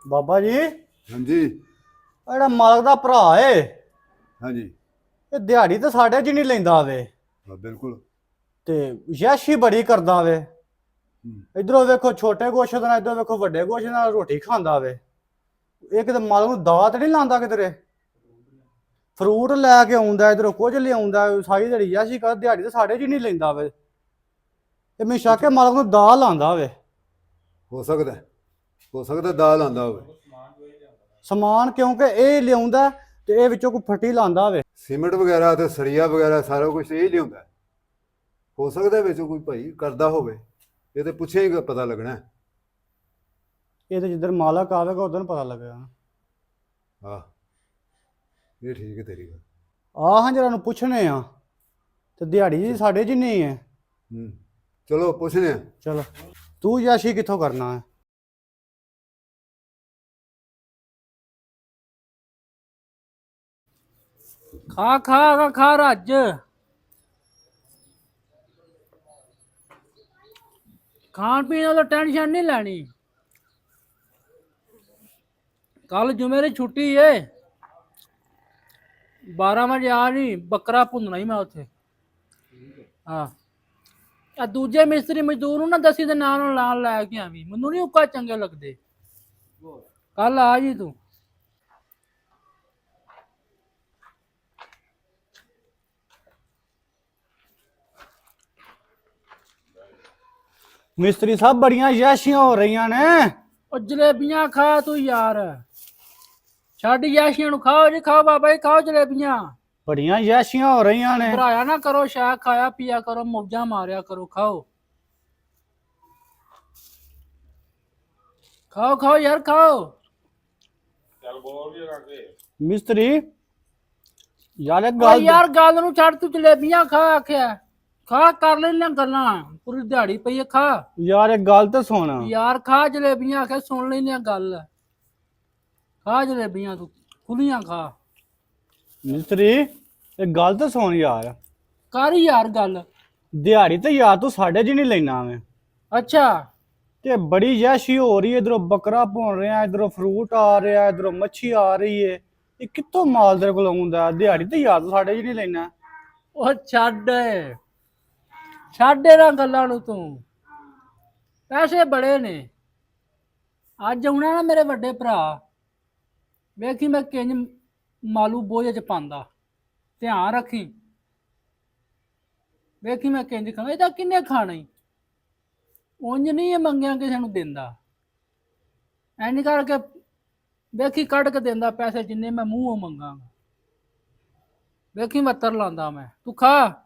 ਬਾਬਾ ਜੀ ਹਾਂਜੀ। ਜਿਹੜਾ ਮਾਲਕ ਦਾ ਭਰਾ ਏ ਹਾਂਜੀ। ਇਹ ਦਿਹਾੜੀ ਤਾਂ ਸਾਡੇ ਚ ਨਹੀਂ ਲੈਂਦਾ ਵੇ ਹਾਂ ਬਿਲਕੁਲ। ਤੇ ਯਾਸ਼ੀ ਬੜੀ ਕਰਦਾ ਵੇ। ਹੂੰ। ਇਧਰੋਂ ਵੇਖੋ ਛੋਟੇ ਗੋਸ਼ੇ ਨਾਲ, ਇਧਰੋਂ ਵੇਖੋ ਵੱਡੇ ਗੋਸ਼ੇ ਨਾਲ ਰੋਟੀ ਖਾਂਦਾ ਵੇ। ਇਹ ਕਿਤੇ ਮਾਲਕ ਨੂੰ ਦਾਤ ਨਹੀਂ ਲਾਂਦਾ ਕਿਧਰੇ। ਫਰੂਟ ਲੈ ਕੇ ਆਉਂਦਾ, ਇਧਰੋਂ ਕੁਝ ਲਿਆਉਂਦਾ, ਸਾਰੀ ਦਿਹਾੜੀ ਯਾਸ਼ੀ ਕਰ, ਦਿਹਾੜੀ ਤਾਂ ਸਾਡੇ ਚ ਨਹੀਂ ਲੈਂਦਾ ਵੇ। ਤੇ ਮੈਨੂੰ ਸ਼ੱਕ ਹੈ ਮਾਲਕ ਨੂੰ ਦਾ ਲਾਂਦਾ ਵੇ। ਹੋ ਸਕਦਾ, ਹੋ ਸਕਦਾ ਦਾਲ ਆਂਦਾ ਹੋਵੇ। ਸਮਾਨ ਕਿਉਂਕਿ ਇਹ ਲਿਆਉਂਦਾ ਤੇ ਇਹ ਵਿੱਚੋਂ ਕੋਈ ਫੱਟੀ ਲਾਂਦਾ ਵੇ। ਸੀਮੈਂਟ ਵਗੈਰਾ ਤੇ ਸਰੀਆ ਵਗੈਰਾ ਸਾਰਾ ਕੁਝ ਇਹ ਲਿਆਉਂਦਾ। ਹੋ ਸਕਦਾ ਵਿੱਚ ਕੋਈ ਭਾਈ ਕਰਦਾ ਹੋਵੇ। ਇਹ ਤੇ ਪੁੱਛਿਆ ਹੀ ਪਤਾ ਲੱਗਣਾ। ਇਹ ਤੇ ਜਿੱਧਰ ਮਾਲਕ ਆਵੇਗਾ ਉਦੋਂ ਪਤਾ ਲੱਗੇਗਾ। ਆਹ ਇਹ ਠੀਕ ਹੈ ਤੇਰੀ ਗੱਲ। ਹਾਂ ਜਿਹੜਾ ਨੂੰ ਪੁੱਛਣੇ ਆ ਤੇ ਦਿਹਾੜੀ ਜੀ ਸਾਡੇ ਚ ਨਹੀਂ ਹੈ। ਚਲੋ ਪੁੱਛਨੇ ਆ। ਚਲੋ ਤੂੰ ਯਾਸ਼ੀ ਕਿੱਥੋਂ ਕਰਨਾ ਹੈ? ਖਾ ਖਾ ਖਾ ਰੱਜ। ਖਾਣ ਪੀਣ ਵਾਲਾ ਟੈਨਸ਼ਨ ਨਹੀਂ ਲੈਣੀ। ਕੱਲ ਜੁਮੇ ਦੀ ਛੁੱਟੀ ਏ। 12 ਵਜੇ ਆ ਨਹੀਂ, ਬੱਕਰਾ ਭੁੰਨਣਾ ਹੀ ਮੈਂ ਉੱਥੇ। ਹਾਂ ਆ ਦੂਜੇ ਮਿਸਤਰੀ ਮਜ਼ਦੂਰ ਨੂੰ ਨਾ ਦਸੀ ਦੇ ਨਾਲ ਲੈ ਕੇ ਆਵੀਂ। ਮੈਨੂੰ ਨਹੀਂ ਉੱਕਾ ਚੰਗੇ ਲੱਗਦੇ। ਕੱਲ ਆ ਜੀ ਤੂੰ। ਮਿਸਤਰੀ ਸਾਹਿਬ ਬੜੀਆਂ ਯਾਸ਼ੀਆਂ ਹੋ ਰਹੀਆਂ ਨੇ। ਉਹ ਜਲੇਬੀਆਂ ਖਾ ਤੂੰ ਯਾਰ। ਛੱਡ ਯਾਸ਼ੀਆਂ ਨੂੰ, ਖਾਓ ਜੀ ਖਾਓ ਬਾਬਾ ਜੀ, ਖਾਓ ਜਲੇਬੀਆਂ। ਬੜੀਆਂ ਯਾਸ਼ੀਆਂ ਹੋ ਰਹੀਆਂ ਨੇ। ਭਰਾਇਆ ਨਾ ਕਰੋ, ਸ਼ਾਹ ਖਾਇਆ ਪੀਆ ਕਰੋ, ਮੌਜਾਂ ਮਾਰਿਆ ਕਰੋ। ਖਾਓ ਖਾਓ ਖਾਓ ਯਾਰ ਖਾਓ। ਚੱਲ ਬੋਲ ਵੀ ਰੱਖਦੇ ਮਿਸਤਰੀ ਯਾਰ ਇੱਕ ਓ ਗੱਲ ਯਾਰ ਗੱਲ ਨੂੰ ਛੱਡ, ਤੂੰ ਜਲੇਬੀਆਂ ਖਾ ਆਖਿਆ। ਖਾ ਕਰ ਲੈਣਾ ਗੱਲਾਂ, ਪੂਰੀ ਦਿਹਾੜੀ ਪਈ ਹੈ। ਖਾ ਯਾਰ ਇੱਕ ਗੱਲ ਤੇ ਸੁਣ। ਯਾਰ ਖਾ ਜਲੇਬੀਆਂ ਆਖਿਆ, ਸੁਣ ਲੈਨੇ ਗੱਲ। ਖਾ ਜਲੇਬੀਆਂ ਤੂੰ ਖੁੱਲੀਆਂ ਖਾ। ਮਿਸਤਰੀ ਇੱਕ ਗੱਲ ਤੇ ਸੁਣ ਯਾਰ। ਕਰ ਯਾਰ ਗੱਲ। ਦਿਹਾੜੀ ਤੇ ਯਾਰ ਤੂੰ ਸਾਡੇ ਚ ਨਹੀਂ ਲੈਣਾ ਵੇ। ਅੱਛਾ ਤੇ ਬੜੀ ਯਾਸ਼ੀ ਹੋ ਰਹੀ ਹੈ। ਇਧਰੋਂ ਬੱਕਰਾ ਭੁੰਨ ਰਿਹਾ, ਇਧਰੋਂ ਫਰੂਟ ਆ ਰਿਹਾ, ਇਧਰੋਂ ਮੱਛੀ ਆ ਰਹੀ ਏ। ਇਹ ਕਿੱਥੋਂ ਮਾਲ ਤੇਰੇ ਕੋਲ ਆਉਂਦਾ? ਦਿਹਾੜੀ ਤੇ ਯਾਰ ਤੂੰ ਸਾਡੇ ਚ ਨਹੀਂ ਲੈਣਾ। ਉਹ ਛੱਡ ਛੱਡ ਇਹਨਾਂ ਗੱਲਾਂ ਨੂੰ। ਤੂੰ ਪੈਸੇ ਬੜੇ ਨੇ। ਅੱਜ ਆਉਣਾ ਨਾ ਮੇਰੇ ਵੱਡੇ ਭਰਾ, ਵੇਖੀ ਮੈਂ ਕਿੰਜ ਮਾਲੂ ਬੋਝੇ ਚ ਪਾਉਂਦਾ। ਧਿਆਨ ਰੱਖੀ, ਵੇਖੀ ਮੈਂ ਕਿੰਜ ਖਾਣਾ। ਇਹਦਾ ਕਿੰਨੇ ਖਾਣਾ ਈ? ਉਂਝ ਨਹੀਂ ਇਹ ਮੰਗਿਆ ਕਿਸੇ ਨੂੰ ਦਿੰਦਾ। ਐਂ ਕਰਕੇ ਵੇਖੀ ਕੱਢ ਕੇ ਦਿੰਦਾ ਪੈਸੇ ਜਿੰਨੇ ਮੈਂ ਮੂੰਹੋਂ ਮੰਗਾਂਗਾ। ਵੇਖੀ ਮੱਤਰ ਲਾਉਂਦਾ ਮੈਂ। ਤੂੰ ਖਾ।